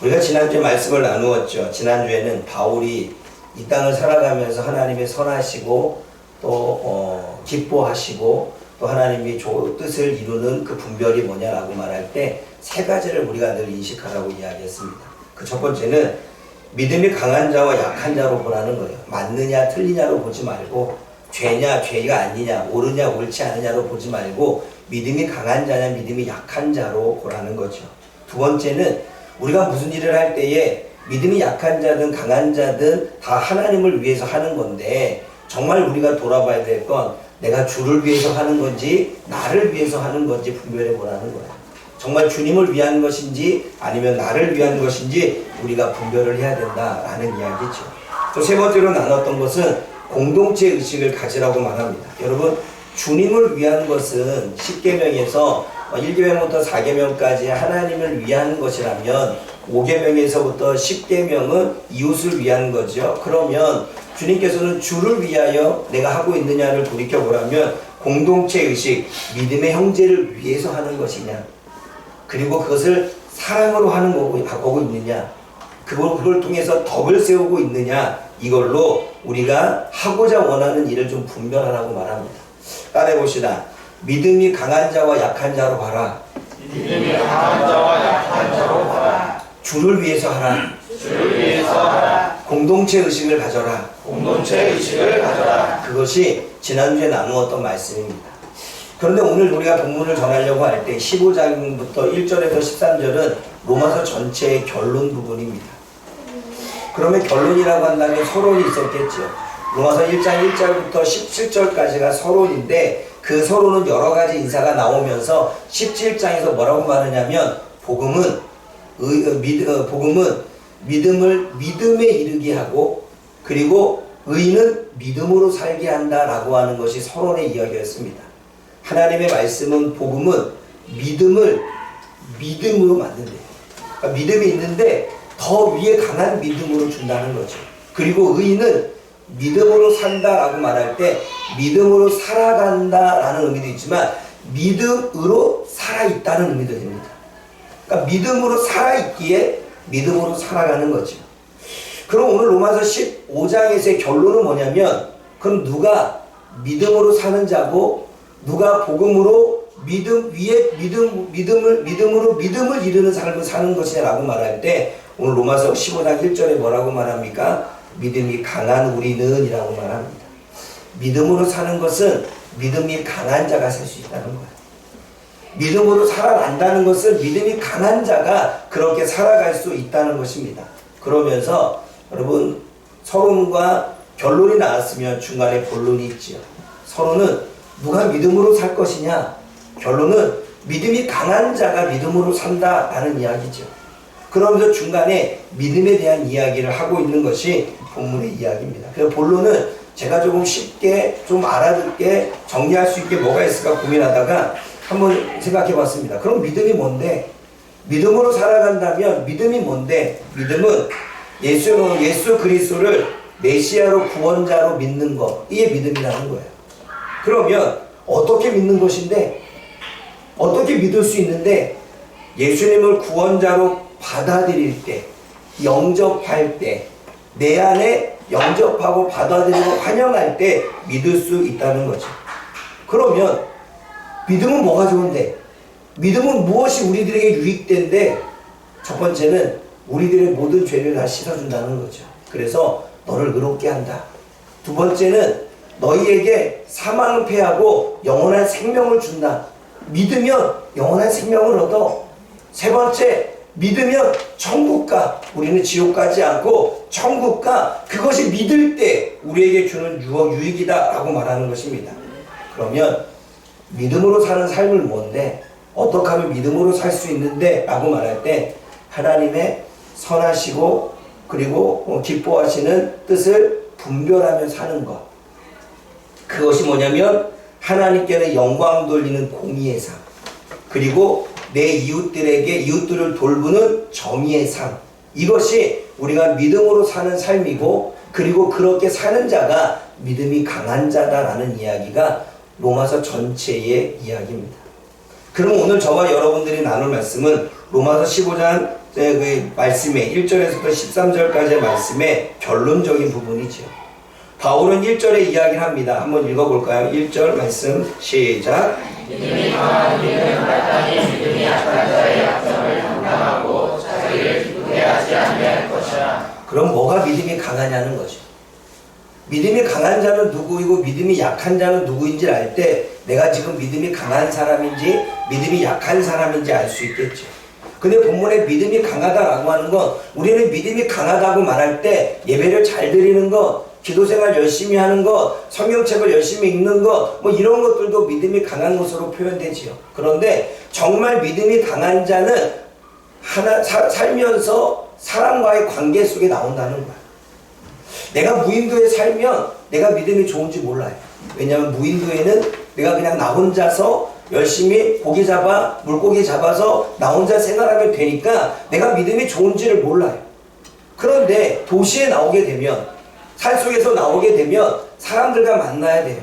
우리가 지난주에 말씀을 나누었죠. 지난주에는 바울이 이 땅을 살아가면서 하나님의 선하시고 또 기뻐하시고 또 하나님이 뜻을 이루는 그 분별이 뭐냐라고 말할 때 세 가지를 우리가 늘 인식하라고 이야기했습니다. 그 첫 번째는 믿음이 강한 자와 약한 자로 보라는 거예요. 맞느냐 틀리냐로 보지 말고 죄냐 죄가 아니냐 옳으냐 옳지 않느냐로 보지 말고 믿음이 강한 자냐 믿음이 약한 자로 보라는 거죠. 두 번째는 우리가 무슨 일을 할 때에 믿음이 약한 자든 강한 자든 다 하나님을 위해서 하는 건데 정말 우리가 돌아봐야 될 건 내가 주를 위해서 하는 건지 나를 위해서 하는 건지 분별해 보라는 거예요. 정말 주님을 위한 것인지 아니면 나를 위한 것인지 우리가 분별을 해야 된다라는 이야기죠. 또 세 번째로 나눴던 것은 공동체 의식을 가지라고 말합니다. 여러분 주님을 위한 것은 10계명에서 1계명부터 4계명까지 하나님을 위한 것이라면 5계명에서부터 10계명은 이웃을 위한 거죠. 그러면 주님께서는 주를 위하여 내가 하고 있느냐를 돌이켜보라면 공동체 의식, 믿음의 형제를 위해서 하는 것이냐 그리고 그것을 사랑으로 하는 거고 있느냐 그걸 통해서 덕을 세우고 있느냐 이걸로 우리가 하고자 원하는 일을 좀 분별하라고 말합니다. 따라해봅시다. 믿음이 강한 자와 약한 자로 봐라. 믿음이 강한 자와 약한 자로 봐라. 주를 위해서 하라. 주를 위해서 하라. 공동체 의식을 가져라. 공동체 의식을 가져라. 그것이 지난주에 나누었던 말씀입니다. 그런데 오늘 우리가 본문을 전하려고 할 때 15장부터 1절에서 13절은 로마서 전체의 결론 부분입니다. 그러면 결론이라고 한다면 서론이 있었겠죠. 로마서 1장 1절부터 17절까지가 서론인데 그 서론은 여러 가지 인사가 나오면서 17장에서 뭐라고 말하냐면 복음은 믿음을 믿음에 이르게 하고 그리고 의인은 믿음으로 살게 한다라고 하는 것이 서론의 이야기였습니다. 하나님의 말씀은 복음은 믿음을 믿음으로 만든대요. 그러니까 믿음이 있는데 더 위에 강한 믿음으로 준다는 거죠. 그리고 의인은 믿음으로 산다라고 말할 때 믿음으로 살아간다라는 의미도 있지만 믿음으로 살아있다는 의미도 됩니다. 그러니까 믿음으로 살아있기에 믿음으로 살아가는 거죠. 그럼 오늘 로마서 15장에서의 결론은 뭐냐면 그럼 누가 믿음으로 사는 자고 누가 복음으로 믿음을 이루는 삶을 사는 것이냐라고 말할 때 오늘 로마서 15장 1절에 뭐라고 말합니까? 믿음이 강한 우리는 이라고 말합니다. 믿음으로 사는 것은 믿음이 강한 자가 살 수 있다는 거예요. 믿음으로 살아난다는 것은 믿음이 강한 자가 그렇게 살아갈 수 있다는 것입니다. 그러면서 여러분 서론과 결론이 나왔으면 중간에 본론이 있지요. 서론은 누가 믿음으로 살 것이냐, 결론은 믿음이 강한 자가 믿음으로 산다라는 이야기죠. 그러면서 중간에 믿음에 대한 이야기를 하고 있는 것이 본문의 이야기입니다. 그래서 본론은 제가 조금 쉽게 좀 알아듣게 정리할 수 있게 뭐가 있을까 고민하다가 한번 생각해 봤습니다. 그럼 믿음이 뭔데? 믿음으로 살아간다면 믿음이 뭔데? 믿음은 예수 그리스도를 메시아로 구원자로 믿는 것, 이게 믿음이라는 거예요. 그러면 어떻게 믿는 것인데? 어떻게 믿을 수 있는데? 예수님을 구원자로 받아들일 때, 영접할 때, 내 안에 영접하고 받아들이고 환영할 때 믿을 수 있다는 거죠. 그러면 믿음은 뭐가 좋은데? 믿음은 무엇이 우리들에게 유익된데? 첫 번째는 우리들의 모든 죄를 다 씻어준다는 거죠. 그래서 너를 의롭게 한다. 두 번째는 너희에게 사망을 패하고 영원한 생명을 준다. 믿으면 영원한 생명을 얻어. 세 번째, 믿으면 천국 가. 우리는 지옥 가지 않고 천국 가. 그것이 믿을 때 우리에게 주는 유익이다 라고 말하는 것입니다. 그러면 믿음으로 사는 삶을 뭔데? 어떻게 하면 믿음으로 살 수 있는데? 라고 말할 때 하나님의 선하시고 그리고 기뻐하시는 뜻을 분별하며 사는 것. 그것이 뭐냐면 하나님께는 영광 돌리는 공의의 삶, 그리고 내 이웃들을 돌보는 정의의 삶, 이것이 우리가 믿음으로 사는 삶이고 그리고 그렇게 사는 자가 믿음이 강한 자다라는 이야기가 로마서 전체의 이야기입니다. 그럼 오늘 저와 여러분들이 나눌 말씀은 로마서 15장 그 말씀에 1절에서부터 13절까지의 말씀의 결론적인 부분이죠. 바울은 1절에 이야기를 합니다. 한번 읽어볼까요? 1절 말씀 시작. 믿음이 강한 우리는 마땅히 믿음이 약한 자의 약점을 담당하고 자기를 기쁘게 하지 아니할 것이라. 그럼 뭐가 믿음이 강하냐는 거죠. 믿음이 강한 자는 누구이고 믿음이 약한 자는 누구인지를 알 때 내가 지금 믿음이 강한 사람인지 믿음이 약한 사람인지 알 수 있겠죠. 근데 본문에 믿음이 강하다라고 하는 건 우리는 믿음이 강하다고 말할 때 예배를 잘 드리는 것, 기도생활 열심히 하는 것, 성경책을 열심히 읽는 것, 뭐 이런 것들도 믿음이 강한 것으로 표현되지요. 그런데 정말 믿음이 강한 자는 살면서 사람과의 관계 속에 나온다는 거야. 내가 무인도에 살면 내가 믿음이 좋은지 몰라요. 왜냐하면 무인도에는 내가 그냥 나 혼자서 열심히 고기 잡아 물고기 잡아서 나 혼자 생활하면 되니까 내가 믿음이 좋은지를 몰라요. 그런데 도시에 나오게 되면, 산속에서 나오게 되면 사람들과 만나야 돼요.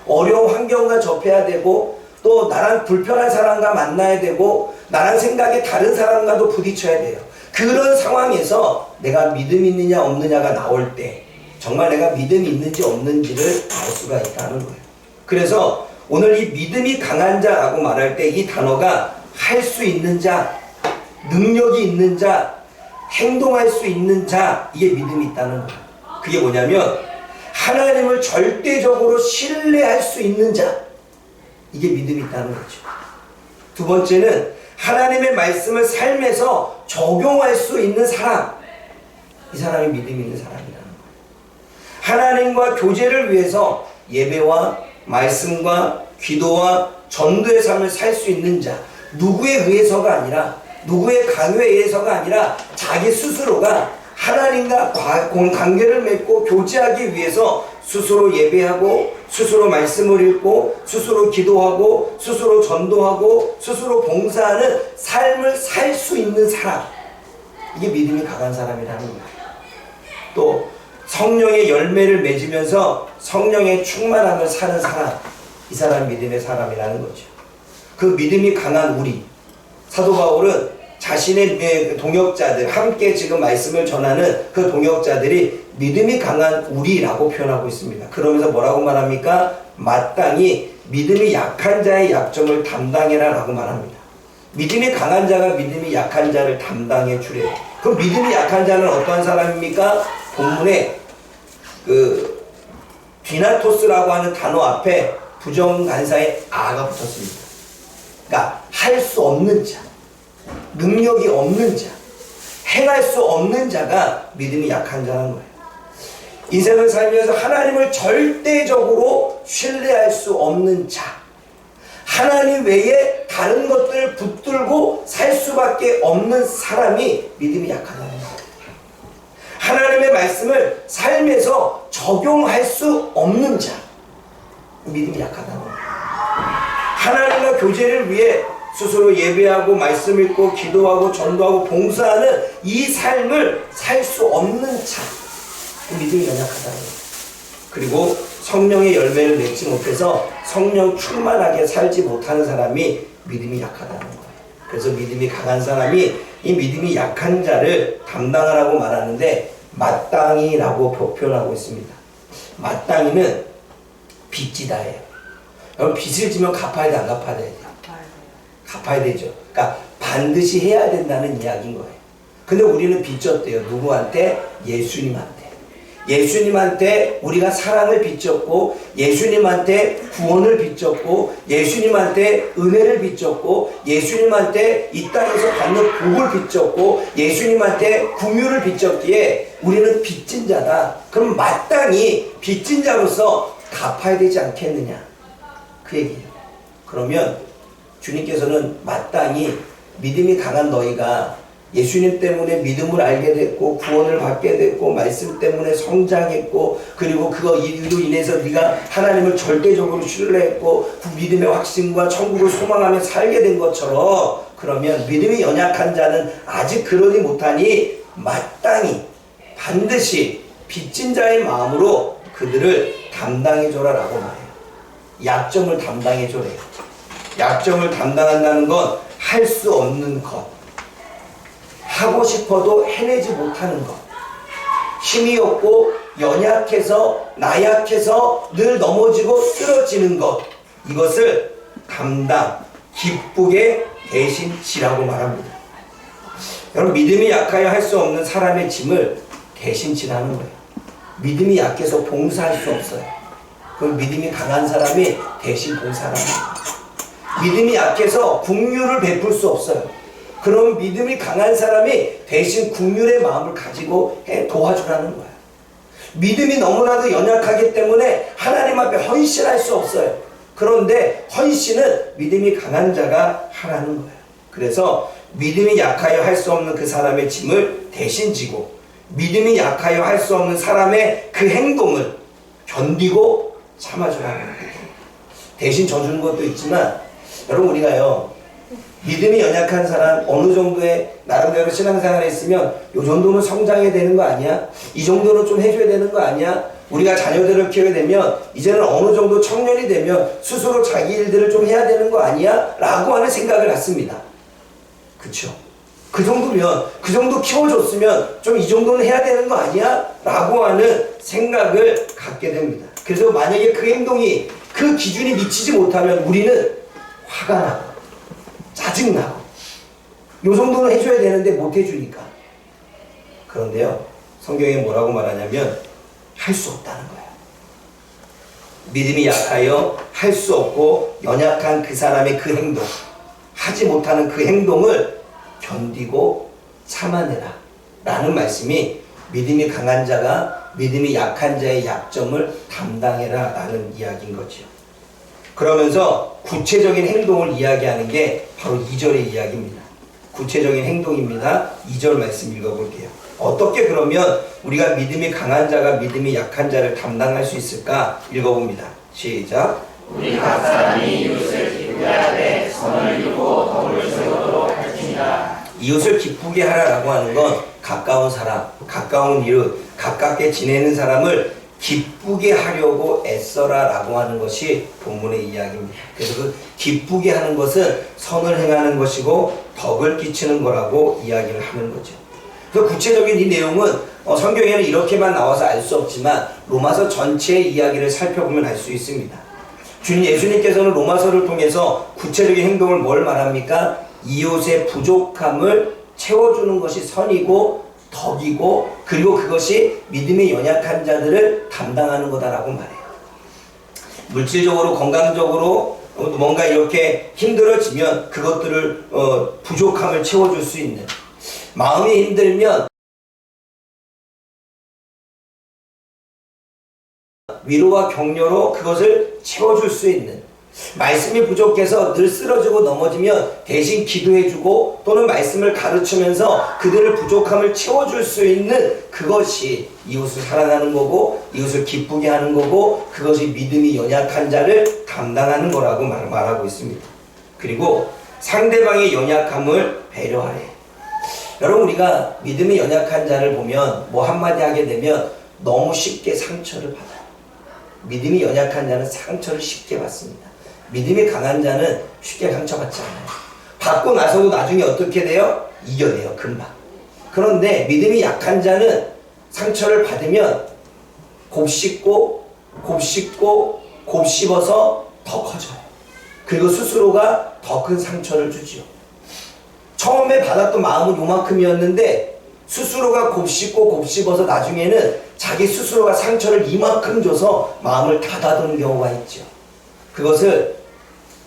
어려운 환경과 접해야 되고, 또 나랑 불편한 사람과 만나야 되고, 나랑 생각이 다른 사람과도 부딪혀야 돼요. 그런 상황에서 내가 믿음이 있느냐 없느냐가 나올 때 정말 내가 믿음이 있는지 없는지를 알 수가 있다는 거예요. 그래서 오늘 이 믿음이 강한 자라고 말할 때 이 단어가 할 수 있는 자, 능력이 있는 자, 행동할 수 있는 자, 이게 믿음이 있다는 거예요. 그게 뭐냐면 하나님을 절대적으로 신뢰할 수 있는 자, 이게 믿음이 있다는 거죠. 두 번째는 하나님의 말씀을 삶에서 적용할 수 있는 사람, 이 사람이 믿음이 있는 사람이라는 거예요. 하나님과 교제를 위해서 예배와 말씀과 기도와 전도의 삶을 살 수 있는 자, 누구에 의해서가 아니라, 누구의 강요에 의해서가 아니라 자기 스스로가 하나님과 관계를 맺고 교제하기 위해서 스스로 예배하고, 스스로 말씀을 읽고, 스스로 기도하고, 스스로 전도하고, 스스로 봉사하는 삶을 살 수 있는 사람, 이게 믿음이 강한 사람이라는 거예요. 또 성령의 열매를 맺으면서 성령의 충만함을 사는 사람, 이 사람 믿음의 사람이라는 거죠. 그 믿음이 강한 우리, 사도 바울은 자신의 동역자들, 함께 지금 말씀을 전하는 그 동역자들이 믿음이 강한 우리라고 표현하고 있습니다. 그러면서 뭐라고 말합니까? 마땅히 믿음이 약한 자의 약점을 담당해라 라고 말합니다. 믿음이 강한 자가 믿음이 약한 자를 담당해 주래요. 그럼 믿음이 약한 자는 어떠한 사람입니까? 본문에 그 디나토스라고 하는 단어 앞에 부정관사의 아가 붙었습니다. 그러니까 할 수 없는 자, 능력이 없는 자, 행할 수 없는 자가 믿음이 약한 자라는 거예요. 인생을 살면서 하나님을 절대적으로 신뢰할 수 없는 자, 하나님 외에 다른 것들을 붙들고 살 수밖에 없는 사람이 믿음이 약하다는 거예요. 하나님의 말씀을 삶에서 적용할 수 없는 자, 믿음이 약하다는 거예요. 하나님과 교제를 위해 스스로 예배하고 말씀 읽고 기도하고 전도하고 봉사하는 이 삶을 살 수 없는 자, 믿음이 연약하다는 거예요. 그리고 성령의 열매를 맺지 못해서 성령 충만하게 살지 못하는 사람이 믿음이 약하다는 거예요. 그래서 믿음이 강한 사람이 이 믿음이 약한 자를 담당하라고 말하는데 마땅히라고 표현하고 있습니다. 마땅히는 빚지다예요. 여러분, 빚을 지면 갚아야 돼, 안 갚아야 돼? 갚아야 되죠. 그러니까 반드시 해야 된다는 이야기인 거예요. 근데 우리는 빚졌대요. 누구한테? 예수님한테. 예수님한테 우리가 사랑을 빚졌고, 예수님한테 구원을 빚졌고, 예수님한테 은혜를 빚졌고, 예수님한테 이 땅에서 받는 복을 빚졌고, 예수님한테 긍휼을 빚졌기에 우리는 빚진 자다. 그럼 마땅히 빚진 자로서 갚아야 되지 않겠느냐, 그 얘기예요. 그러면 주님께서는 마땅히 믿음이 강한 너희가 예수님 때문에 믿음을 알게 됐고 구원을 받게 됐고 말씀 때문에 성장했고 그리고 그거 이로 인해서 네가 하나님을 절대적으로 신뢰했고 그 믿음의 확신과 천국을 소망하며 살게 된 것처럼, 그러면 믿음이 연약한 자는 아직 그러지 못하니 마땅히 반드시 빚진 자의 마음으로 그들을 담당해줘라 라고 말해요. 약점을 담당해줘래요. 약점을 담당한다는 건 할 수 없는 것, 하고 싶어도 해내지 못하는 것, 힘이 없고 연약해서 나약해서 늘 넘어지고 쓰러지는 것, 이것을 기쁘게 대신 지라고 말합니다. 여러분, 믿음이 약하여 할 수 없는 사람의 짐을 대신 지라는 거예요. 믿음이 약해서 봉사할 수 없어요. 그럼 믿음이 강한 사람이 대신 봉사하는 거예요. 믿음이 약해서 긍휼을 베풀 수 없어요. 그럼 믿음이 강한 사람이 대신 긍휼의 마음을 가지고 도와주라는 거예요. 믿음이 너무나도 연약하기 때문에 하나님 앞에 헌신할 수 없어요. 그런데 헌신은 믿음이 강한 자가 하라는 거예요. 그래서 믿음이 약하여 할 수 없는 그 사람의 짐을 대신 지고, 믿음이 약하여 할 수 없는 사람의 그 행동을 견디고 참아주라는 거예요. 대신 져주는 것도 있지만, 여러분, 우리가요, 믿음이 연약한 사람, 어느 정도의 나름대로 신앙생활을 했으면 이 정도는 성장해야 되는 거 아니야? 이 정도는 좀 해줘야 되는 거 아니야? 우리가 자녀들을 키워야 되면 이제는 어느 정도 청년이 되면 스스로 자기 일들을 좀 해야 되는 거 아니야? 라고 하는 생각을 갖습니다. 그쵸? 그 정도면, 그 정도 키워줬으면 좀 이 정도는 해야 되는 거 아니야? 라고 하는 생각을 갖게 됩니다. 그래서 만약에 그 행동이 그 기준이 미치지 못하면 우리는 화가 나고 짜증나고 요 정도는 해줘야 되는데 못 해주니까. 그런데요, 성경에 뭐라고 말하냐면 할 수 없다는 거예요. 믿음이 약하여 할 수 없고 연약한 그 사람의 그 행동, 하지 못하는 그 행동을 견디고 참아내라 라는 말씀이 믿음이 강한 자가 믿음이 약한 자의 약점을 담당해라 라는 이야기인 거죠. 그러면서 구체적인 행동을 이야기하는 게 바로 2절의 이야기입니다. 구체적인 행동입니다. 2절 말씀 읽어볼게요. 어떻게 그러면 우리가 믿음이 강한 자가 믿음이 약한 자를 담당할 수 있을까? 읽어봅니다. 시작. 우리 각 사람이 이웃을 기쁘게 하되 선을 이루고 덕을 세우도록 할지니라. 이웃을 기쁘게 하라라고 하는 건 가까운 사람, 가까운 이웃, 가깝게 지내는 사람을 기쁘게 하려고 애써라 라고 하는 것이 본문의 이야기입니다. 그래서 그 기쁘게 하는 것은 선을 행하는 것이고 덕을 끼치는 거라고 이야기를 하는 거죠. 그래서 구체적인 이 내용은 성경에는 이렇게만 나와서 알 수 없지만 로마서 전체의 이야기를 살펴보면 알 수 있습니다. 주님 예수님께서는 로마서를 통해서 구체적인 행동을 뭘 말합니까? 이웃의 부족함을 채워주는 것이 선이고 덕이고, 그리고 그것이 믿음이 연약한 자들을 담당하는 거다라고 말해요. 물질적으로 건강적으로 뭔가 이렇게 힘들어지면 그것들을 부족함을 채워줄 수 있는, 마음이 힘들면 위로와 격려로 그것을 채워줄 수 있는, 말씀이 부족해서 늘 쓰러지고 넘어지면 대신 기도해주고 또는 말씀을 가르치면서 그들의 부족함을 채워줄 수 있는, 그것이 이웃을 사랑하는 거고 이웃을 기쁘게 하는 거고 그것이 믿음이 연약한 자를 담당하는 거라고 말하고 있습니다. 그리고 상대방의 연약함을 배려하래. 여러분, 우리가 믿음이 연약한 자를 보면 뭐 한마디 하게 되면 너무 쉽게 상처를 받아요. 믿음이 연약한 자는 상처를 쉽게 받습니다. 믿음이 강한 자는 쉽게 상처받지 않아요. 받고 나서도 나중에 어떻게 돼요? 이겨내요, 금방. 그런데 믿음이 약한 자는 상처를 받으면 곱씹고 곱씹고 곱씹어서 더 커져요. 그리고 스스로가 더 큰 상처를 주지요. 처음에 받았던 마음은 요만큼이었는데 스스로가 곱씹고 곱씹어서 나중에는 자기 스스로가 상처를 이만큼 줘서 마음을 닫아두는 경우가 있죠. 그것을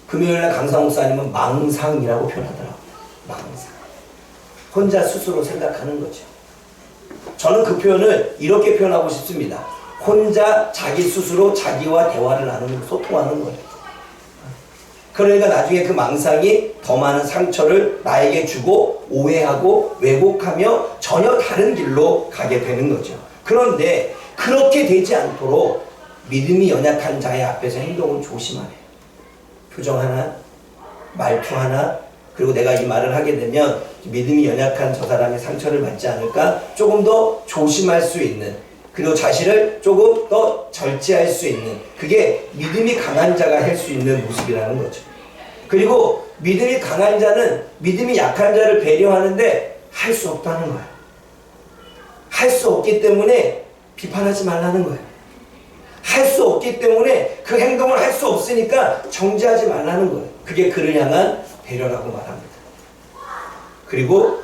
금요일날 강사 목사님은 망상이라고 표현하더라고요. 망상. 혼자 스스로 생각하는 거죠. 저는 그 표현을 이렇게 표현하고 싶습니다. 혼자 자기 스스로 자기와 대화를 나누는, 소통하는 거예요. 그러니까 나중에 그 망상이 더 많은 상처를 나에게 주고 오해하고 왜곡하며 전혀 다른 길로 가게 되는 거죠. 그런데 그렇게 되지 않도록 믿음이 연약한 자의 앞에서 행동을 조심하래요. 표정 하나, 말투 하나, 그리고 내가 이 말을 하게 되면 믿음이 연약한 저 사람의 상처를 받지 않을까 조금 더 조심할 수 있는, 그리고 자신을 조금 더 절제할 수 있는, 그게 믿음이 강한 자가 할 수 있는 모습이라는 거죠. 그리고 믿음이 강한 자는 믿음이 약한 자를 배려하는데 할 수 없다는 거예요. 할 수 없기 때문에 비판하지 말라는 거예요. 할 수 없기 때문에 그 행동을 할 수 없으니까 정죄하지 말라는 거예요. 그게 그를 향한 배려라고 말합니다. 그리고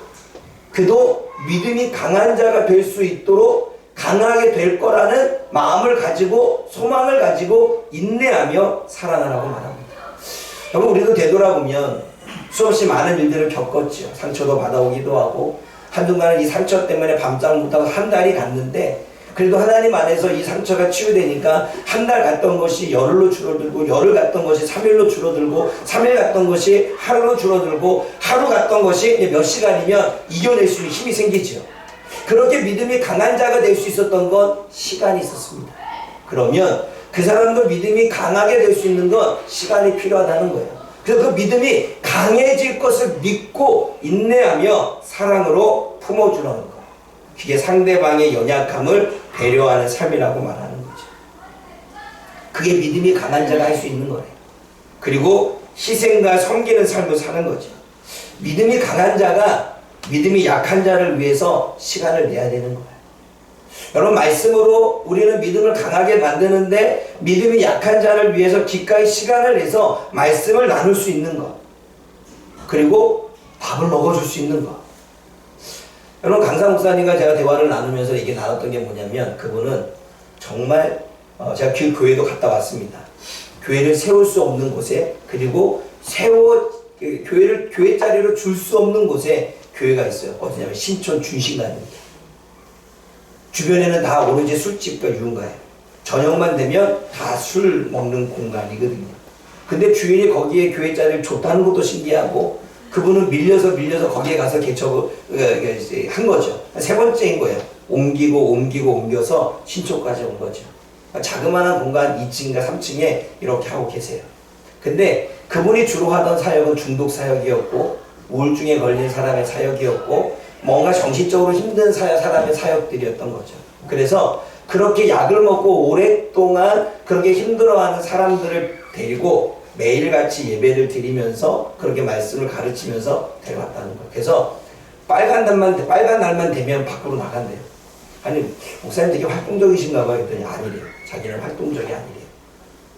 그도 믿음이 강한 자가 될 수 있도록 강하게 될 거라는 마음을 가지고 소망을 가지고 인내하며 살아나라고 말합니다. 여러분, 우리도 되돌아보면 수없이 많은 일들을 겪었죠. 상처도 받아오기도 하고 한순간에 이 상처 때문에 밤잠 못하고 한 달이 갔는데, 그래도 하나님 안에서 이 상처가 치유되니까 한 달 갔던 것이 열흘로 줄어들고, 열흘 갔던 것이 3일로 줄어들고, 3일 갔던 것이 하루로 줄어들고, 하루 갔던 것이 몇 시간이면 이겨낼 수 있는 힘이 생기죠. 그렇게 믿음이 강한 자가 될 수 있었던 건 시간이 있었습니다. 그러면 그 사람도 믿음이 강하게 될 수 있는 건 시간이 필요하다는 거예요. 그래서 그 믿음이 강해질 것을 믿고 인내하며 사랑으로 품어주라는 거예요. 그게 상대방의 연약함을 배려하는 삶이라고 말하는 거죠. 그게 믿음이 강한 자가 할 수 있는 거예요. 그리고 희생과 섬기는 삶을 사는 거죠. 믿음이 강한 자가 믿음이 약한 자를 위해서 시간을 내야 되는 거예요. 여러분, 말씀으로 우리는 믿음을 강하게 만드는데 믿음이 약한 자를 위해서 기꺼이 시간을 내서 말씀을 나눌 수 있는 것, 그리고 밥을 먹어줄 수 있는 것. 여러분, 강사 목사님과 제가 대화를 나누면서 이게 나눴던 게 뭐냐면, 그분은 정말 제가 교회도 갔다 왔습니다. 교회를 세울 수 없는 곳에, 그리고 교회를 교회 자리로 줄 수 없는 곳에 교회가 있어요. 어디냐면 신촌 준신관입니다. 주변에는 다 오로지 술집과 유흥가예요. 저녁만 되면 다 술 먹는 공간이거든요. 근데 주인이 거기에 교회 자리를 줬다는 것도 신기하고, 그분은 밀려서 거기에 가서 개척을 한 거죠. 세 번째인 거예요. 옮겨서 신촌까지 온 거죠. 자그마한 공간 2층인가 3층에 이렇게 하고 계세요. 근데 그분이 주로 하던 사역은 중독 사역이었고, 우울증에 걸린 사람의 사역이었고, 뭔가 정신적으로 힘든 사람의 사역들이었던 거죠. 그래서 그렇게 약을 먹고 오랫동안 그렇게 힘들어하는 사람들을 데리고 매일같이 예배를 드리면서 그렇게 말씀을 가르치면서 데려왔다는 거예요. 그래서 빨간 날만 되면 밖으로 나간대요. 아니, 목사님 되게 활동적이신가 봐요. 그랬더니 아니래요. 자기는 활동적이 아니래요.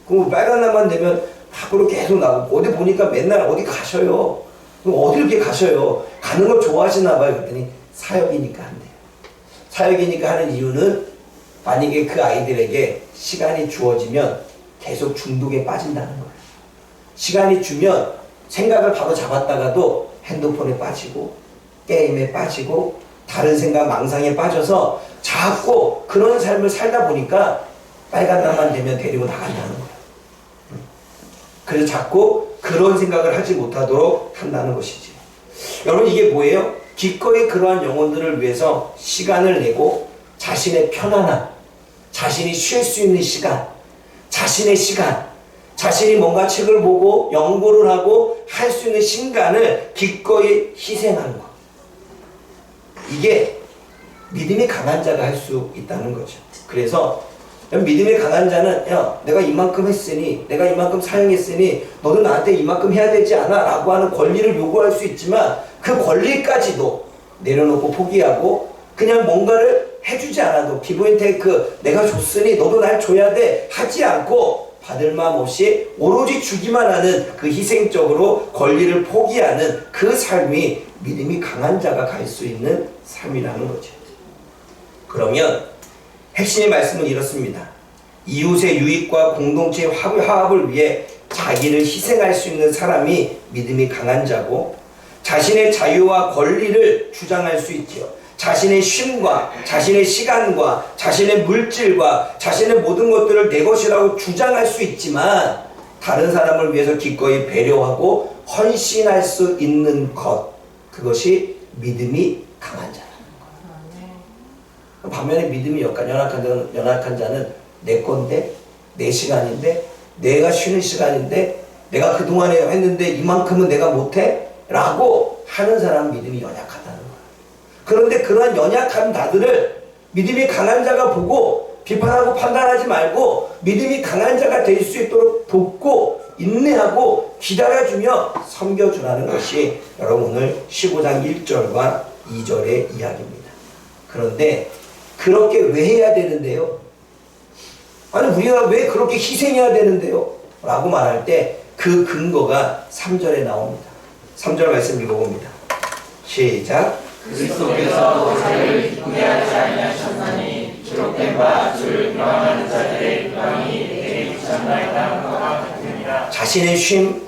그럼 빨간 날만 되면 밖으로 계속 나가고, 어디 보니까 맨날 어디 가셔요. 그럼 어디 이렇게 가셔요? 가는 걸 좋아하시나 봐요. 그랬더니 사역이니까 한대요. 사역이니까 하는 이유는 만약에 그 아이들에게 시간이 주어지면 계속 중독에 빠진다는 거예요. 시간이 주면 생각을 바로 잡았다가도 핸드폰에 빠지고 게임에 빠지고 다른 생각 망상에 빠져서 자꾸 그런 삶을 살다 보니까 빨간 날만 되면 데리고 나간다는 거예요. 그래서 자꾸 그런 생각을 하지 못하도록 한다는 것이지. 여러분, 이게 뭐예요? 기꺼이 그러한 영혼들을 위해서 시간을 내고 자신의 편안함, 자신이 쉴 수 있는 시간, 자신의 시간, 자신이 뭔가 책을 보고 연구를 하고 할 수 있는 시간을 기꺼이 희생하는 것. 이게 믿음이 강한 자가 할 수 있다는 거죠. 그래서 믿음이 강한 자는, 야, 내가 이만큼 했으니, 내가 이만큼 사용했으니 너도 나한테 이만큼 해야 되지 않아? 라고 하는 권리를 요구할 수 있지만, 그 권리까지도 내려놓고 포기하고 그냥 뭔가를 해주지 않아도 기브앤테이크, 내가 줬으니 너도 날 줘야 돼 하지 않고 받을 마음 없이 오로지 주기만 하는 그 희생적으로 권리를 포기하는 그 삶이 믿음이 강한 자가 갈 수 있는 삶이라는 거죠. 그러면 핵심의 말씀은 이렇습니다. 이웃의 유익과 공동체의 화합을 위해 자기를 희생할 수 있는 사람이 믿음이 강한 자고, 자신의 자유와 권리를 주장할 수 있지요. 자신의 쉼과 자신의 시간과 자신의 물질과 자신의 모든 것들을 내 것이라고 주장할 수 있지만, 다른 사람을 위해서 기꺼이 배려하고 헌신할 수 있는 것, 그것이 믿음이 강한 자라는 거예요. 반면에 믿음이 연약한 자는 내 건데, 내 시간인데, 내가 쉬는 시간인데, 내가 그동안에 했는데 이만큼은 내가 못해? 라고 하는 사람은 믿음이 연약하다는 거예요. 그런데 그러한 연약한 자들을 믿음이 강한 자가 보고 비판하고 판단하지 말고 믿음이 강한 자가 될 수 있도록 돕고 인내하고 기다려주며 섬겨주라는 것이 여러분 오늘 15장 1절과 2절의 이야기입니다. 그런데 그렇게 왜 해야 되는데요? 아니 우리가 왜 그렇게 희생해야 되는데요? 라고 말할 때 그 근거가 3절에 나옵니다. 3절 말씀 읽어봅니다. 시작. 그리스도께서 자기를 기쁘게 하지 아니하셨나니 기록된 바 주를 비방하는 자들의 비방이 내게 미쳤나이다 것과 같으니라. 자신의 쉼,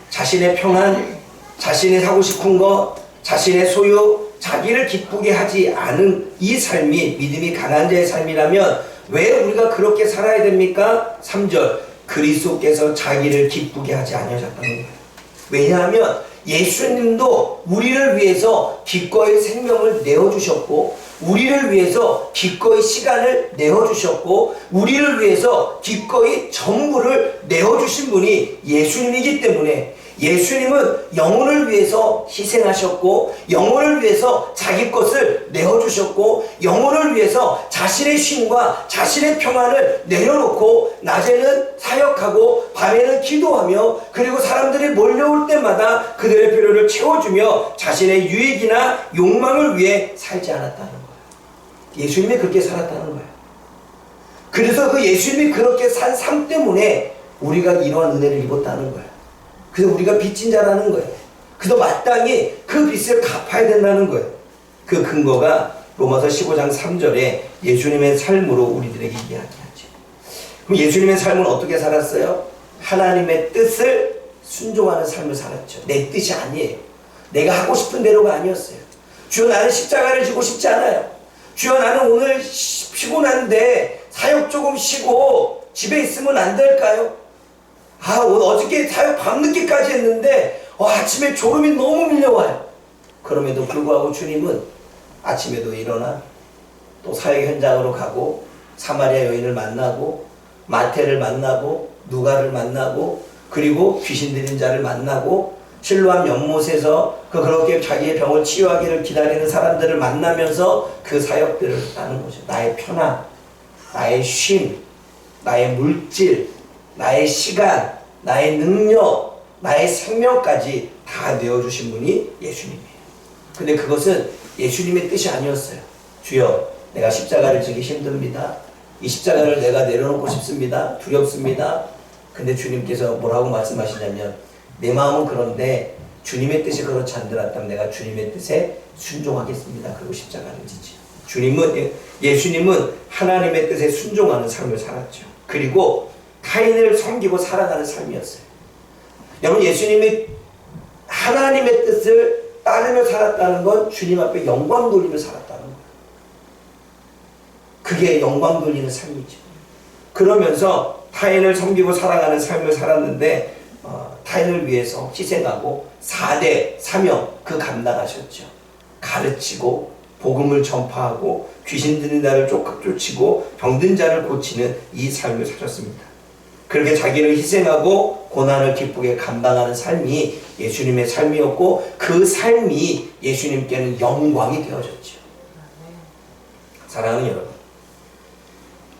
자신의 평안, 자신이 사고 싶은 것, 자신의 소유, 자기를 기쁘게 하지 않은 이 삶이 믿음이 강한 자의 삶이라면 왜 우리가 그렇게 살아야 됩니까? 3절. 그리스도께서 자기를 기쁘게 하지 아니하셨다는 거예요. 왜냐하면 예수님도 우리를 위해서 기꺼이 생명을 내어주셨고, 우리를 위해서 기꺼이 시간을 내어주셨고, 우리를 위해서 기꺼이 전부를 내어주신 분이 예수님이기 때문에 예수님은 영혼을 위해서 희생하셨고, 영혼을 위해서 자기 것을 내어주셨고, 영혼을 위해서 자신의 쉼과 자신의 평안을 내려놓고 낮에는 사역하고 밤에는 기도하며, 그리고 사람들이 몰려올 때마다 그들의 필요를 채워주며 자신의 유익이나 욕망을 위해 살지 않았다는 거예요. 예수님이 그렇게 살았다는 거예요. 그래서 그 예수님이 그렇게 산 삶 때문에 우리가 이러한 은혜를 입었다는 거예요. 그래서 우리가 빚진 자라는 거예요. 그래서 마땅히 그 빚을 갚아야 된다는 거예요. 그 근거가 로마서 15장 3절에 예수님의 삶으로 우리들에게 이야기하죠. 그럼 예수님의 삶은 어떻게 살았어요? 하나님의 뜻을 순종하는 삶을 살았죠. 내 뜻이 아니에요. 내가 하고 싶은 대로가 아니었어요. 주여 나는 십자가를 지고 싶지 않아요. 주여 나는 오늘 피곤한데 사역 조금 쉬고 집에 있으면 안 될까요? 오늘 어저께 사역 밤늦게까지 했는데 아침에 졸음이 너무 밀려와요. 그럼에도 불구하고 주님은 아침에도 일어나 또 사역 현장으로 가고 사마리아 여인을 만나고 마태를 만나고 누가를 만나고 그리고 귀신 들린 자를 만나고 실로암 연못에서 그렇게 자기의 병을 치유하기를 기다리는 사람들을 만나면서 그 사역들을 하는 거죠. 나의 편안, 나의 쉼, 나의 물질, 나의 시간, 나의 능력, 나의 생명까지 다 내어주신 분이 예수님이에요. 근데 그것은 예수님의 뜻이 아니었어요. 주여, 내가 십자가를 지기 힘듭니다. 이 십자가를 내가 내려놓고 싶습니다. 두렵습니다. 근데 주님께서 뭐라고 말씀하시냐면, 내 마음은 그런데 주님의 뜻이 그렇지 않더라면 내가 주님의 뜻에 순종하겠습니다. 그리고 십자가를 지지. 예수님은 하나님의 뜻에 순종하는 삶을 살았죠. 그리고 타인을 섬기고 살아가는 삶이었어요. 여러분, 예수님이 하나님의 뜻을 따르며 살았다는 건 주님 앞에 영광 돌리며 살았다는 거예요. 그게 영광 돌리는 삶이죠. 그러면서 타인을 섬기고 살아가는 삶을 살았는데 타인을 위해서 희생하고 4대 사명 그 감당하셨죠. 가르치고 복음을 전파하고 귀신 들린 자를 쫓고 병든 자를 고치는 이 삶을 사셨습니다. 그렇게 자기를 희생하고 고난을 기쁘게 감당하는 삶이 예수님의 삶이었고 그 삶이 예수님께는 영광이 되어졌죠. 사랑하는 여러분,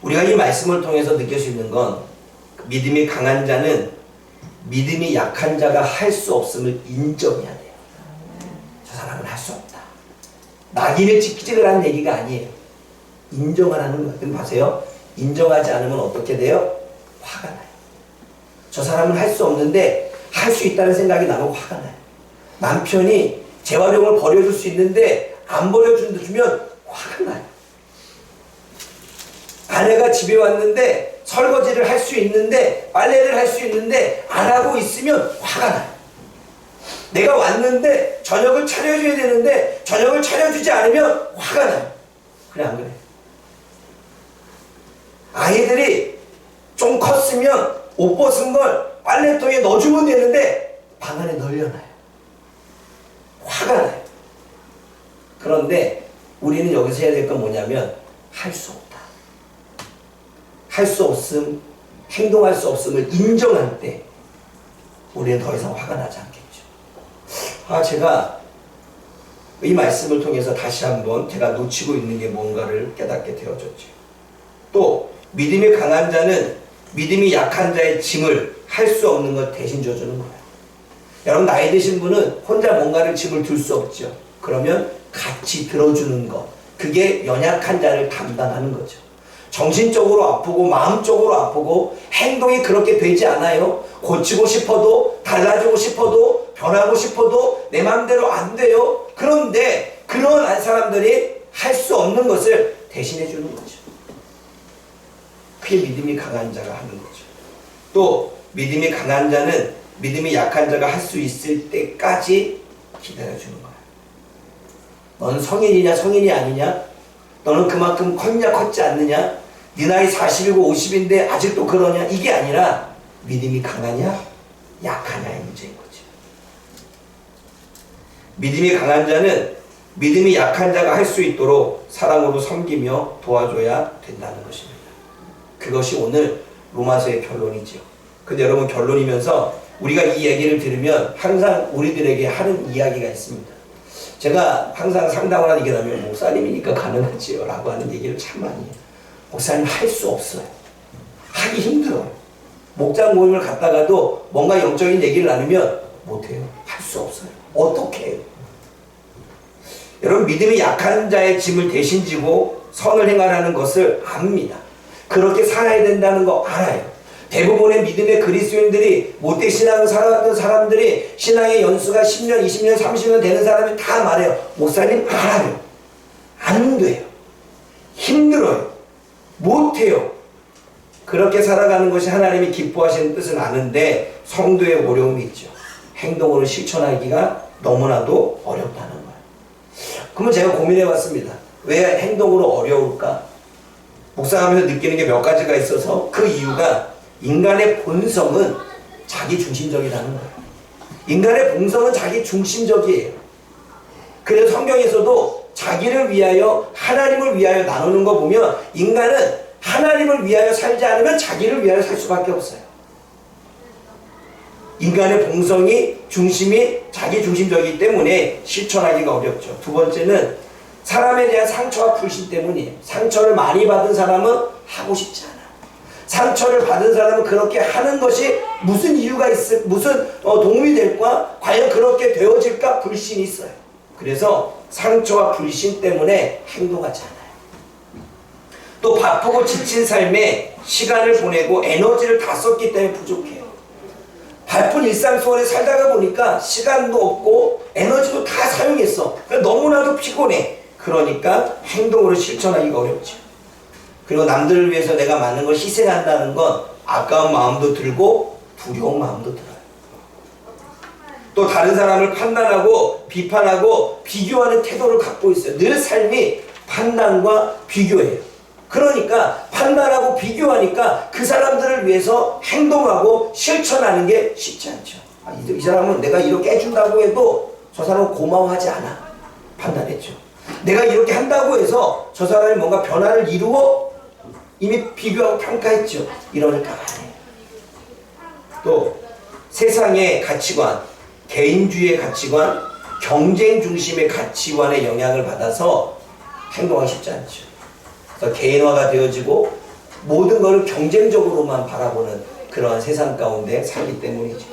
우리가 이 말씀을 통해서 느낄 수 있는 건 믿음이 강한 자는 믿음이 약한 자가 할 수 없음을 인정해야 돼요. 저 사람은 할 수 없다. 낙인을 찍기를 하는 얘기가 아니에요. 인정하라는 거예요. 근데 보세요. 인정하지 않으면 어떻게 돼요? 화가 나요. 저 사람은 할 수 없는데 할 수 있다는 생각이 나면 화가 나요. 남편이 재활용을 버려줄 수 있는데 안 버려주면 화가 나요. 아내가 집에 왔는데 설거지를 할 수 있는데 빨래를 할 수 있는데 안 하고 있으면 화가 나요. 내가 왔는데 저녁을 차려줘야 되는데 저녁을 차려주지 않으면 화가 나요. 그래 안 그래? 아이들이 좀 컸으면 옷 벗은 걸 빨래통에 넣어주면 되는데 방 안에 널려놔요. 화가 나요. 그런데 우리는 여기서 해야 될 건 뭐냐면 할 수 없다. 할 수 없음, 행동할 수 없음을 인정할 때 우리는 더 이상 화가 나지 않겠죠. 제가 이 말씀을 통해서 다시 한번 제가 놓치고 있는 게 뭔가를 깨닫게 되어졌죠. 또 믿음이 강한 자는 믿음이 약한 자의 짐을 할 수 없는 걸 대신 져주는 거예요. 여러분, 나이 드신 분은 혼자 뭔가를 짐을 들 수 없죠. 그러면 같이 들어주는 것, 그게 연약한 자를 담당하는 거죠. 정신적으로 아프고 마음적으로 아프고 행동이 그렇게 되지 않아요. 고치고 싶어도 달라지고 싶어도 변하고 싶어도 내 마음대로 안 돼요. 그런데 그런 사람들이 할 수 없는 것을 대신해 주는 거죠. 그게 믿음이 강한 자가 하는 거죠. 또 믿음이 강한 자는 믿음이 약한 자가 할 수 있을 때까지 기다려주는 거야. 너는 성인이냐 성인이 아니냐? 너는 그만큼 컸냐 컸지 않느냐? 네 나이 40이고 50인데 아직도 그러냐? 이게 아니라 믿음이 강하냐 약하냐의 문제인 거죠. 믿음이 강한 자는 믿음이 약한 자가 할 수 있도록 사랑으로 섬기며 도와줘야 된다는 것입니다. 그것이 오늘 로마서의 결론이죠. 근데 여러분, 결론이면서 우리가 이 얘기를 들으면 항상 우리들에게 하는 이야기가 있습니다. 제가 항상 상담을 하는 게 나면 목사님이니까 가능하지요 라고 하는 얘기를 참 많이 해요. 목사님 할 수 없어요. 하기 힘들어요. 목장 모임을 갔다가도 뭔가 영적인 얘기를 나누면 못해요. 할 수 없어요. 어떻게 해요? 여러분, 믿음이 약한 자의 짐을 대신 지고 선을 행하라는 것을 압니다. 그렇게 살아야 된다는 거 알아요. 대부분의 믿음의 그리스도인들이 못된 신앙을 살아왔던 사람들이 신앙의 연수가 10년, 20년, 30년 되는 사람이 다 말해요. 목사님 알아요. 안 돼요. 힘들어요. 못해요. 그렇게 살아가는 것이 하나님이 기뻐하시는 뜻은 아는데 성도의 어려움이 있죠. 행동으로 실천하기가 너무나도 어렵다는 거예요. 그러면 제가 고민해 봤습니다. 왜 행동으로 어려울까? 묵상하면서 느끼는 게 몇 가지가 있어서 그 이유가 인간의 본성은 자기 중심적이라는 거예요. 인간의 본성은 자기 중심적이에요. 그래서 성경에서도 자기를 위하여 하나님을 위하여 나누는 거 보면 인간은 하나님을 위하여 살지 않으면 자기를 위하여 살 수밖에 없어요. 인간의 본성이 중심이 자기 중심적이기 때문에 실천하기가 어렵죠. 두 번째는 사람에 대한 상처와 불신 때문이에요. 상처를 많이 받은 사람은 하고 싶지 않아. 상처를 받은 사람은 그렇게 하는 것이 무슨 이유가 무슨 도움이 될까? 과연 그렇게 되어질까? 불신이 있어요. 그래서 상처와 불신 때문에 행동하지 않아요. 또 바쁘고 지친 삶에 시간을 보내고 에너지를 다 썼기 때문에 부족해요. 바쁜 일상 속에 살다가 보니까 시간도 없고 에너지도 다 사용했어. 그러니까 너무나도 피곤해. 그러니까 행동으로 실천하기가 어렵죠. 그리고 남들을 위해서 내가 많은 걸 희생한다는 건 아까운 마음도 들고 두려운 마음도 들어요. 또 다른 사람을 판단하고 비판하고 비교하는 태도를 갖고 있어요. 늘 삶이 판단과 비교예요. 그러니까 판단하고 비교하니까 그 사람들을 위해서 행동하고 실천하는 게 쉽지 않죠. 이 사람은 내가 이렇게 해준다고 해도 저 사람은 고마워하지 않아. 판단했죠. 내가 이렇게 한다고 해서 저 사람이 뭔가 변화를 이루어 이미 비교하고 평가했죠. 이러니까 안 해요. 또 세상의 가치관, 개인주의의 가치관, 경쟁 중심의 가치관의 영향을 받아서 행동하기 쉽지 않죠. 그래서 개인화가 되어지고 모든 것을 경쟁적으로만 바라보는 그러한 세상 가운데 살기 때문이죠.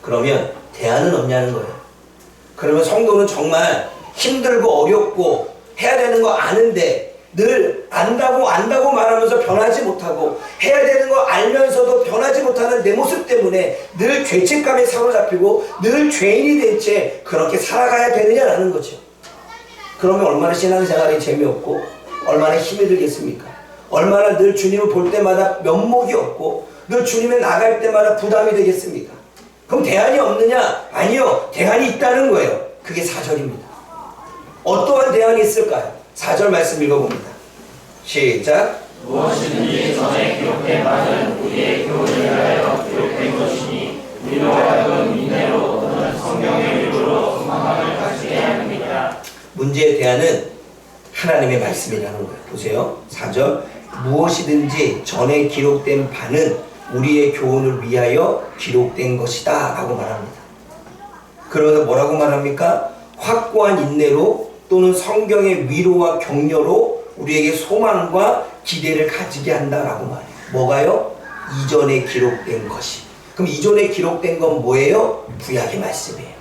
그러면 대안은 없냐는 거예요. 그러면 성도는 정말 힘들고 어렵고 해야 되는 거 아는데 늘 안다고 말하면서 변하지 못하고 해야 되는 거 알면서도 변하지 못하는 내 모습 때문에 늘 죄책감에 사로잡히고 늘 죄인이 된 채 그렇게 살아가야 되느냐라는 거죠. 그러면 얼마나 신앙생활이 재미없고 얼마나 힘이 들겠습니까? 얼마나 늘 주님을 볼 때마다 면목이 없고 늘 주님에 나갈 때마다 부담이 되겠습니까? 그럼 대안이 없느냐? 아니요. 대안이 있다는 거예요. 그게 4절입니다. 어떠한 대안이 있을까요? 4절 말씀 읽어봅니다. 시작. 무엇이든지 전에 기록된 바는 우리의 교훈을 위하여 기록된 것이니 우리로 하여금 인내로 또는 성경의 위로로 소망을 가지게 합니다. 문제의 대안은 하나님의 말씀이라는 거예요. 보세요. 4절. 무엇이든지 전에 기록된 바는 우리의 교훈을 위하여 기록된 것이다 라고 말합니다. 그러면서 뭐라고 말합니까? 확고한 인내로 또는 성경의 위로와 격려로 우리에게 소망과 기대를 가지게 한다라고 말해요. 뭐가요? 이전에 기록된 것이. 그럼 이전에 기록된 건 뭐예요? 구약의 말씀이에요.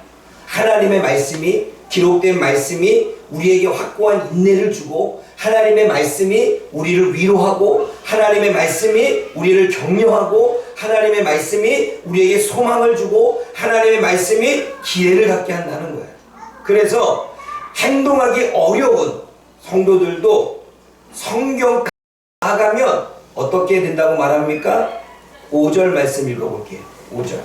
하나님의 말씀이, 기록된 말씀이 우리에게 확고한 인내를 주고, 하나님의 말씀이 우리를 위로하고, 하나님의 말씀이 우리를 격려하고, 하나님의 말씀이 우리에게 소망을 주고, 하나님의 말씀이 기회를 갖게 한다는 거예요. 그래서 행동하기 어려운 성도들도 성경 나아가면 어떻게 된다고 말합니까? 5절 말씀 읽어볼게요. 5절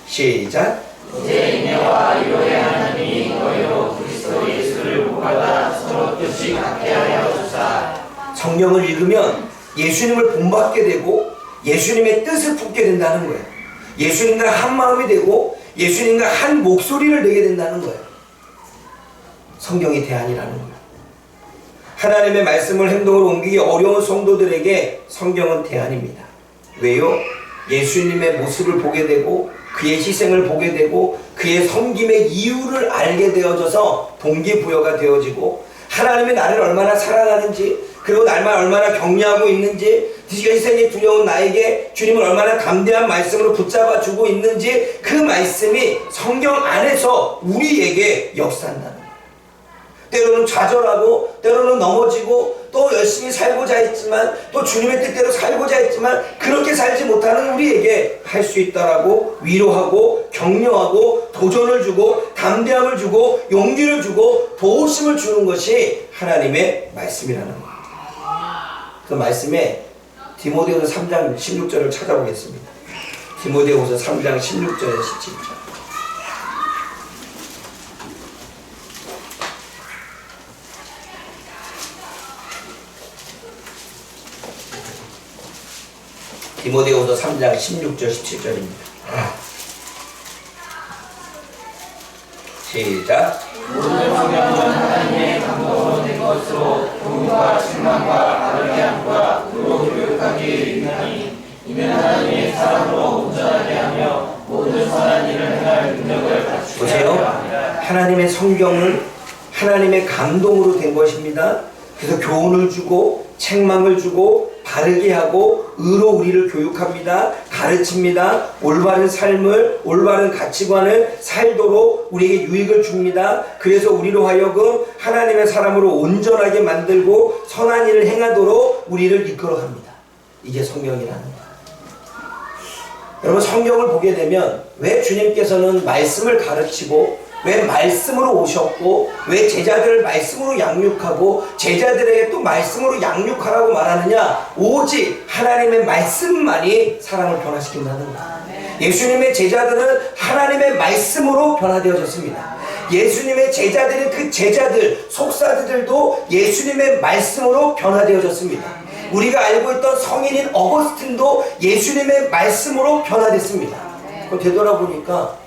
시작. 이제 인내와 위로의 하나님이 너희로 그리스도 예수를 본받아 서로 뜻이 같게 하여 주사. 성경을 읽으면 예수님을 본받게 되고 예수님의 뜻을 품게 된다는 거예요. 예수님과 한 마음이 되고 예수님과 한 목소리를 내게 된다는 거예요. 성경이 대안이라는 거예요. 하나님의 말씀을 행동으로 옮기기 어려운 성도들에게 성경은 대안입니다. 왜요? 예수님의 모습을 보게 되고 그의 희생을 보게 되고 그의 섬김의 이유를 알게 되어져서 동기부여가 되어지고, 하나님이 나를 얼마나 사랑하는지, 그리고 날만 얼마나 격려하고 있는지, 희생이 두려운 나에게 주님을 얼마나 담대한 말씀으로 붙잡아 주고 있는지, 그 말씀이 성경 안에서 우리에게 역사한다는 거예요. 때로는 좌절하고 때로는 넘어지고 또 열심히 살고자 했지만, 또 주님의 뜻대로 살고자 했지만 그렇게 살지 못하는 우리에게 할 수 있다라고 위로하고 격려하고 도전을 주고 담대함을 주고 용기를 주고 도우심을 주는 것이 하나님의 말씀이라는 거예요. 그 말씀에 디모데후서 3장 16절을 찾아보겠습니다. 디모데후서 3장 16절에 17절. 디모데후서 3장 16절 17절입니다. 시작. 모든 성경은 하나님의 감동으로 된 것으로 교훈과 책망과 바르게 함과 의로 교육하기에 유익하니, 이는 하나님의 사람으로 온전하게 하며 모든 선한 일을 행할 능력을 갖추게 보세요. 하려 합니다. 하나님의 성경은 하나님의 감동으로 된 것입니다. 그래서 교훈을 주고 책망을 주고 바르게 하고 의로 우리를 교육합니다. 가르칩니다. 올바른 삶을, 올바른 가치관을 살도록 우리에게 유익을 줍니다. 그래서 우리로 하여금 하나님의 사람으로 온전하게 만들고 선한 일을 행하도록 우리를 이끌어갑니다. 이게 성경이라는 거예요. 여러분, 성경을 보게 되면 왜 주님께서는 말씀을 가르치고, 왜 말씀으로 오셨고, 왜 제자들을 말씀으로 양육하고 제자들에게 또 말씀으로 양육하라고 말하느냐? 오직 하나님의 말씀만이 사람을 변화시킨다는 거예요. 예수님의 제자들은 하나님의 말씀으로 변화되어졌습니다. 예수님의 제자들은 그 제자들, 속사들도 예수님의 말씀으로 변화되어졌습니다. 우리가 알고 있던 성인인 어거스틴도 예수님의 말씀으로 변화됐습니다. 그럼 되돌아보니까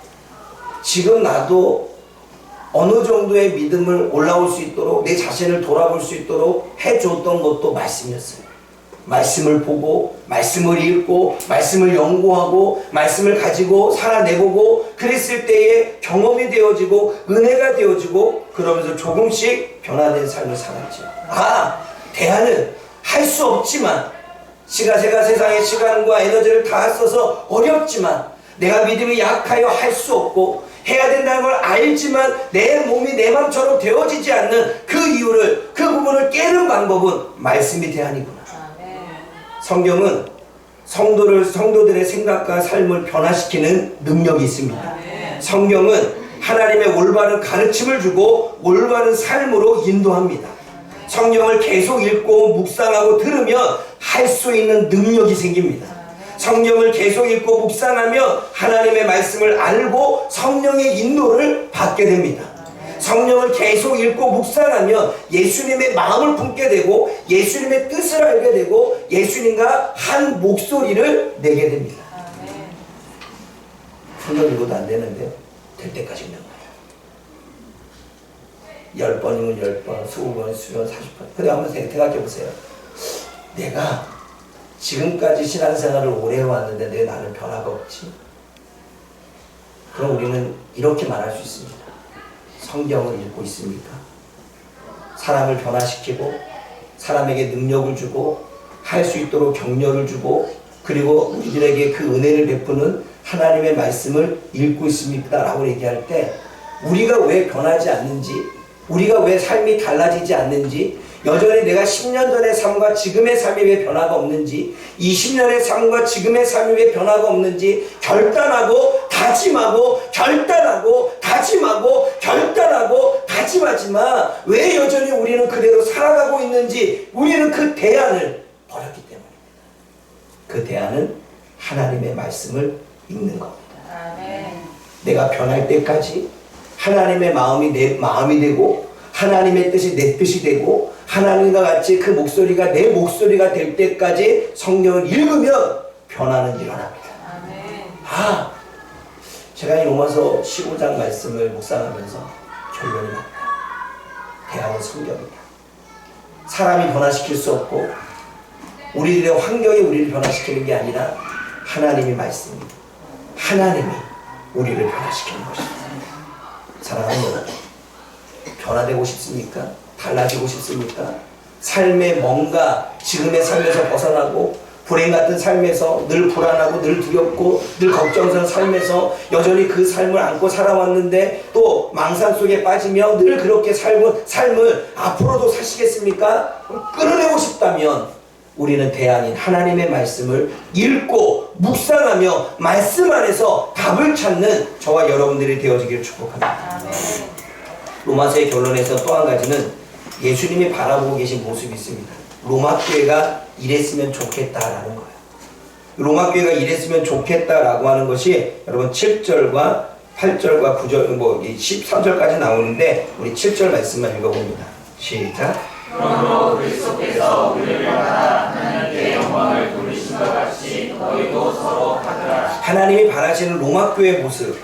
지금 나도 어느 정도의 믿음을 올라올 수 있도록, 내 자신을 돌아볼 수 있도록 해줬던 것도 말씀이었어요. 말씀을 보고, 말씀을 읽고, 말씀을 연구하고, 말씀을 가지고 살아내보고, 그랬을 때에 경험이 되어지고 은혜가 되어지고, 그러면서 조금씩 변화된 삶을 살았죠. 대안은 할 수 없지만, 제가 세상의 시간과 에너지를 다 써서 어렵지만, 내가 믿음이 약하여 할 수 없고 해야 된다는 걸 알지만 내 몸이 내 마음처럼 되어지지 않는 그 이유를, 그 부분을 깨는 방법은 말씀이 대안이구나. 성경은 성도들의 생각과 삶을 변화시키는 능력이 있습니다. 성경은 하나님의 올바른 가르침을 주고 올바른 삶으로 인도합니다. 성경을 계속 읽고 묵상하고 들으면 할 수 있는 능력이 생깁니다. 성경을 계속 읽고 묵상하며 하나님의 말씀을 알고 성령의 인도를 받게 됩니다. 성령을 계속 읽고 묵상하며 예수님의 마음을 품게 되고 예수님의 뜻을 알게 되고 예수님과 한 목소리를 내게 됩니다. 성경 읽어도 안 되는데요, 될 때까지 읽는 거예요. 10번이면 10번, 20번, 40번. 근데 한번 생각해 보세요. 내가 지금까지 신앙생활을 오래 해왔는데 내 나는 변화가 없지? 그럼 우리는 이렇게 말할 수 있습니다. 성경을 읽고 있습니까? 사람을 변화시키고 사람에게 능력을 주고 할 수 있도록 격려를 주고 그리고 우리들에게 그 은혜를 베푸는 하나님의 말씀을 읽고 있습니까? 라고 얘기할 때 우리가 왜 변하지 않는지, 우리가 왜 삶이 달라지지 않는지, 여전히 내가 10년 전의 삶과 지금의 삶이 왜 변화가 없는지, 20년의 삶과 지금의 삶이 왜 변화가 없는지 결단하고 다짐하고 결단하고 다짐하고 결단하고 다짐하지만 왜 여전히 우리는 그대로 살아가고 있는지, 우리는 그 대안을 버렸기 때문입니다. 그 대안은 하나님의 말씀을 읽는 겁니다. 내가 변할 때까지 하나님의 마음이 내 마음이 되고 하나님의 뜻이 내 뜻이 되고 하나님과 같이 그 목소리가 내 목소리가 될 때까지 성경을 읽으면 변화는 일어납니다. 아, 제가 이 로마서 15장 말씀을 묵상하면서 결론이 납니다. 대안은 성경이다. 사람이 변화시킬 수 없고 우리들의 환경이 우리를 변화시키는 게 아니라 하나님의 말씀입니다. 하나님이 우리를 변화시키는 것입니다. 사랑하는 여러분, 변화되고 싶습니까? 달라지고 싶습니까? 삶의 뭔가 지금의 삶에서 벗어나고 불행 같은 삶에서 늘 불안하고 늘 두렵고 늘 걱정스러운 삶에서 여전히 그 삶을 안고 살아왔는데 또 망상 속에 빠지며 늘 그렇게 삶을 앞으로도 사시겠습니까? 끌어내고 싶다면 우리는 대안인 하나님의 말씀을 읽고 묵상하며 말씀 안에서 답을 찾는 저와 여러분들이 되어지기를 축복합니다. 로마서의 결론에서 또 한 가지는 예수님이 바라보고 계신 모습이 있습니다. 로마교회가 이랬으면 좋겠다라는 거예요. 로마교회가 이랬으면 좋겠다라고 하는 것이 여러분 7절과 8절과 9절, 13절까지 나오는데 우리 7절 말씀만 읽어봅니다. 시작. 그러므로 그리스도께서 우리를 받아 하나님께 영광을 돌리신 것 같이 너희도 서로 받으라. 하나님이 바라시는 로마교회의 모습,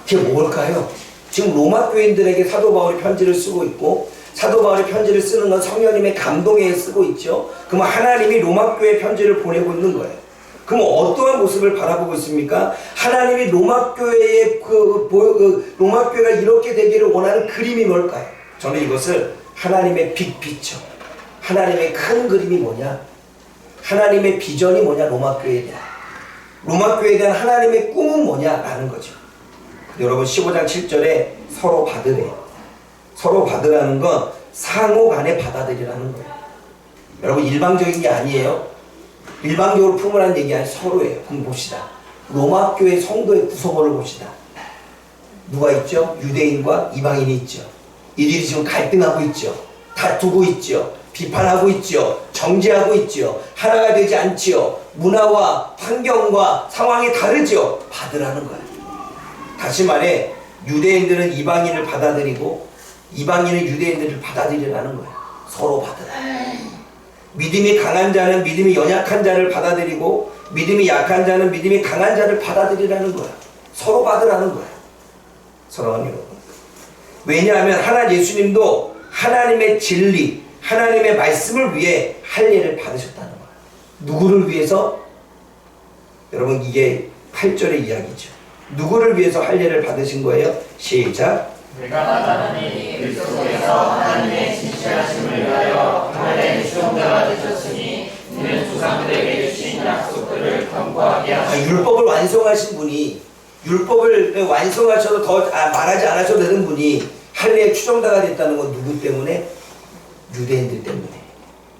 그게 뭘까요? 지금 로마교인들에게 사도 바울이 편지를 쓰고 있고 사도 바울이 편지를 쓰는 건 성령님의 감동에 쓰고 있죠. 그러면 하나님이 로마교회 편지를 보내고 있는 거예요. 그럼 어떠한 모습을 바라보고 있습니까? 하나님이 로마교회의 로마교회가 이렇게 되기를 원하는 그림이 뭘까요? 저는 이것을 하나님의 빅피처, 하나님의 큰 그림이 뭐냐? 하나님의 비전이 뭐냐? 로마교회에 대한 로마교회에 대한 하나님의 꿈은 뭐냐라는 거죠. 여러분 15장 7절에 서로 받으래. 서로 받으라는 건 상호 간에 받아들이라는 거예요. 여러분 일방적인 게 아니에요. 일방적으로 품으라는 얘기 아니에요. 서로예요. 그럼 봅시다. 로마교회 성도의 구성원을 봅시다. 누가 있죠? 유대인과 이방인이 있죠. 이들이 지금 갈등하고 있죠. 다투고 있죠. 비판하고 있죠. 정죄하고 있죠. 하나가 되지 않지요. 문화와 환경과 상황이 다르죠. 받으라는 거예요. 다시 말해 유대인들은 이방인을 받아들이고 이방인은 유대인들을 받아들이라는 거예요. 서로 받으라. 믿음이 강한 자는 믿음이 연약한 자를 받아들이고 믿음이 약한 자는 믿음이 강한 자를 받아들이라는 거예요. 서로 받으라는 거예요. 사랑하는 여러분, 왜냐하면 예수님도 하나님의 진리, 하나님의 말씀을 위해 할례를 받으셨다는 거예요. 누구를 위해서? 여러분 이게 8절의 이야기죠. 누구를 위해서 할례를 받으신 거예요? 시작. 내가 하나님 그리스도께서 하나님의 진실하심을 위하여 하나님의 수용자가 되셨으니 이는 조상들에게 주신 약속들을 견고하게 하시고 율법을 완성하신 분이 율법을 완성하셔도 더 말하지 않으셔도 되는 분이 할례의 추종자가 됐다는 건 누구 때문에? 유대인들 때문에.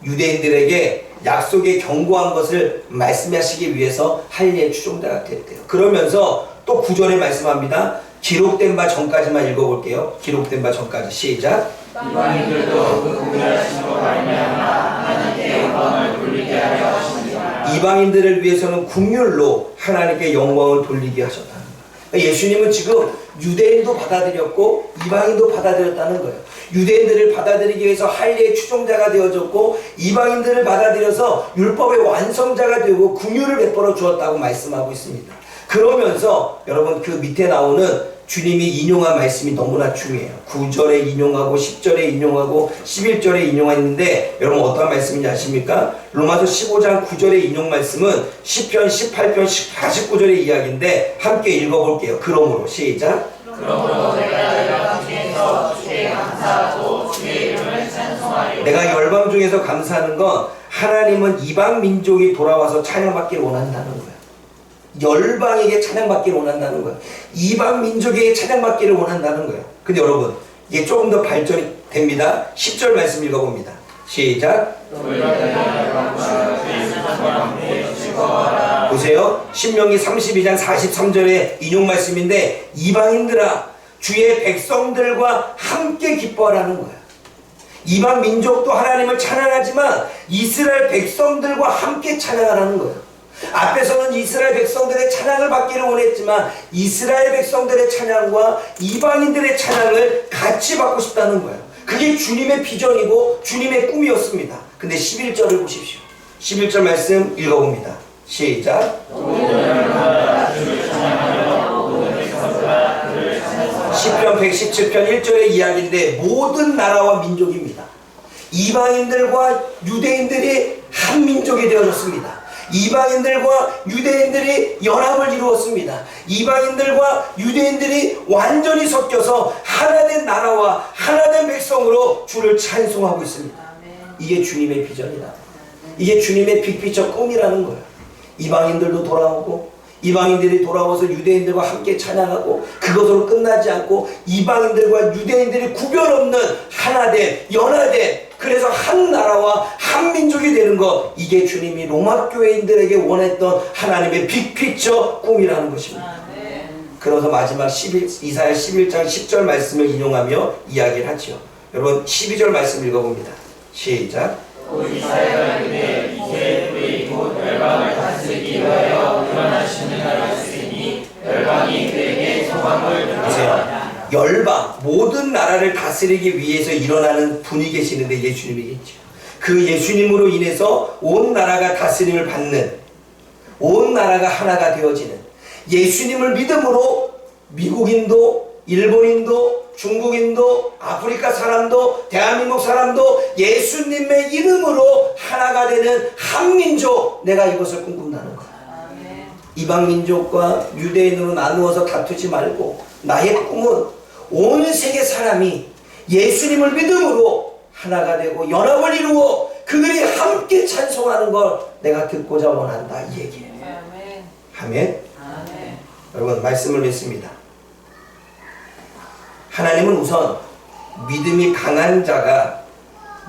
유대인들에게 약속의 견고한 것을 말씀하시기 위해서 할례의 추종자가 됐대요. 그러면서 또 9절에 말씀합니다. 기록된 바 전까지만 읽어볼게요. 기록된 바 전까지 시작. 이방인들도 그 구별하심으로 말미암아 하나님께 영광을 돌리게 하려 하십니다. 이방인들을 위해서는 국률로 하나님께 영광을 돌리게 하셨다는 거예요. 그러니까 예수님은 지금 유대인도 받아들였고 이방인도 받아들였다는 거예요. 유대인들을 받아들이기 위해서 할례의 추종자가 되어졌고 이방인들을 받아들여서 율법의 완성자가 되고 국률을 베풀어 주었다고 말씀하고 있습니다. 그러면서 여러분 그 밑에 나오는 주님이 인용한 말씀이 너무나 중요해요. 9절에 인용하고 10절에 인용하고 11절에 인용했는데 여러분 어떤 말씀인지 아십니까? 로마서 15장 9절의 인용 말씀은 10편, 18편, 49절의 이야기인데 함께 읽어볼게요. 그러므로 시작. 그러므로 내가 열방 중에서 주께 감사하고 주의 이름을 찬송하리로다. 내가 열방 중에서 감사하는 건 하나님은 이방 민족이 돌아와서 찬양받기를 원한다는 거예요. 열방에게 찬양받기를 원한다는 거예요. 이방 민족에게 찬양받기를 원한다는 거예요. 근데 여러분, 이게 조금 더 발전이 됩니다. 10절 말씀 읽어봅니다. 시작. 보세요. 신명기 32장 43절의 인용 말씀인데, 이방인들아 주의 백성들과 함께 기뻐하라는 거예요. 이방 민족도 하나님을 찬양하지만 이스라엘 백성들과 함께 찬양하라는 거예요. 앞에서는 이스라엘 백성들의 찬양을 받기를 원했지만 이스라엘 백성들의 찬양과 이방인들의 찬양을 같이 받고 싶다는 거예요. 그게 주님의 비전이고 주님의 꿈이었습니다. 근데 11절을 보십시오. 11절 말씀 읽어봅니다. 시작. 시편 117편 1절의 이야기인데, 모든 나라와 민족입니다. 이방인들과 유대인들이 한 민족이 되어졌습니다. 이방인들과 유대인들이 연합을 이루었습니다. 이방인들과 유대인들이 완전히 섞여서 하나된 나라와 하나된 백성으로 주를 찬송하고 있습니다. 이게 주님의 비전이다. 이게 주님의 빅피처 꿈이라는 거예요. 이방인들도 돌아오고 이방인들이 돌아와서 유대인들과 함께 찬양하고, 그것으로 끝나지 않고 이방인들과 유대인들이 구별 없는 하나된 연합된, 그래서 한 나라와 한 민족이 되는 것, 이게 주님이 로마 교회인들에게 원했던 하나님의 빅피처 꿈이라는 것입니다. 그래서 마지막 이사야 11장 10절 말씀을 인용하며 이야기를 하죠. 여러분 12절 말씀 읽어봅니다. 시작. 이사야가 이르되 이제 그의 곧 열방을 다스리기 위하여 일어나시는 날이 있으니 열방이 그에게 소망을 드리리라. 열방, 모든 나라를 다스리기 위해서 일어나는 분이 계시는데 예수님이겠죠. 그 예수님으로 인해서 온 나라가 다스림을 받는, 온 나라가 하나가 되어지는, 예수님을 믿음으로 미국인도 일본인도 중국인도 아프리카 사람도 대한민국 사람도 예수님의 이름으로 하나가 되는 한민족, 내가 이것을 꿈꾼다는 거야. 이방 민족과 유대인으로 나누어서 다투지 말고, 나의 꿈은 온 세계 사람이 예수님을 믿음으로 하나가 되고 연합을 이루어 그들이 함께 찬송하는 걸 내가 듣고자 원한다, 이 얘기예요. 아멘. 여러분 말씀을 믿습니다. 하나님은 우선 믿음이 강한 자가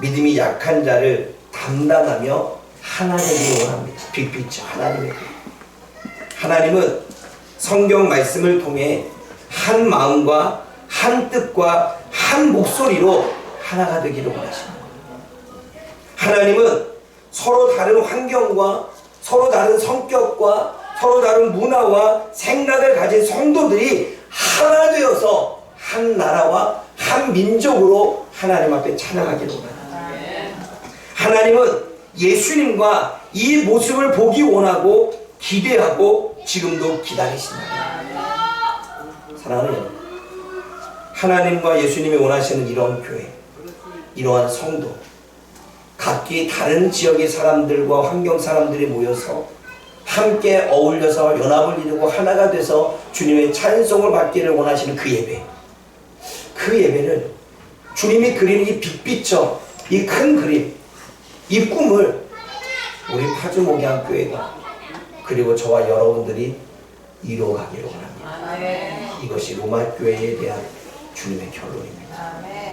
믿음이 약한 자를 담당하며 하나 되기를 원합니다. 빅피처 하나님에게. 하나님은 성경 말씀을 통해 한 마음과 한 뜻과 한 목소리로 하나가 되기를 원하십니다. 하나님은 서로 다른 환경과 서로 다른 성격과 서로 다른 문화와 생각을 가진 성도들이 하나 되어서 한 나라와 한 민족으로 하나님 앞에 찬양하기를 원합니다. 하나님은 예수님과 이 모습을 보기 원하고 기대하고 지금도 기다리십니다. 사랑하는 여러분, 하나님과 예수님이 원하시는 이런 교회, 이러한 성도, 각기 다른 지역의 사람들과 환경 사람들이 모여서 함께 어울려서 연합을 이루고 하나가 돼서 주님의 찬송을 받기를 원하시는 그 예배, 그 예배는 주님이 그리는 이 빅피처, 이 큰 그림, 이 꿈을 우리 파주목양교회가 그리고 저와 여러분들이 이루어가기를 원합니다. 이것이 로마교회에 대한 주님의 결론입니다.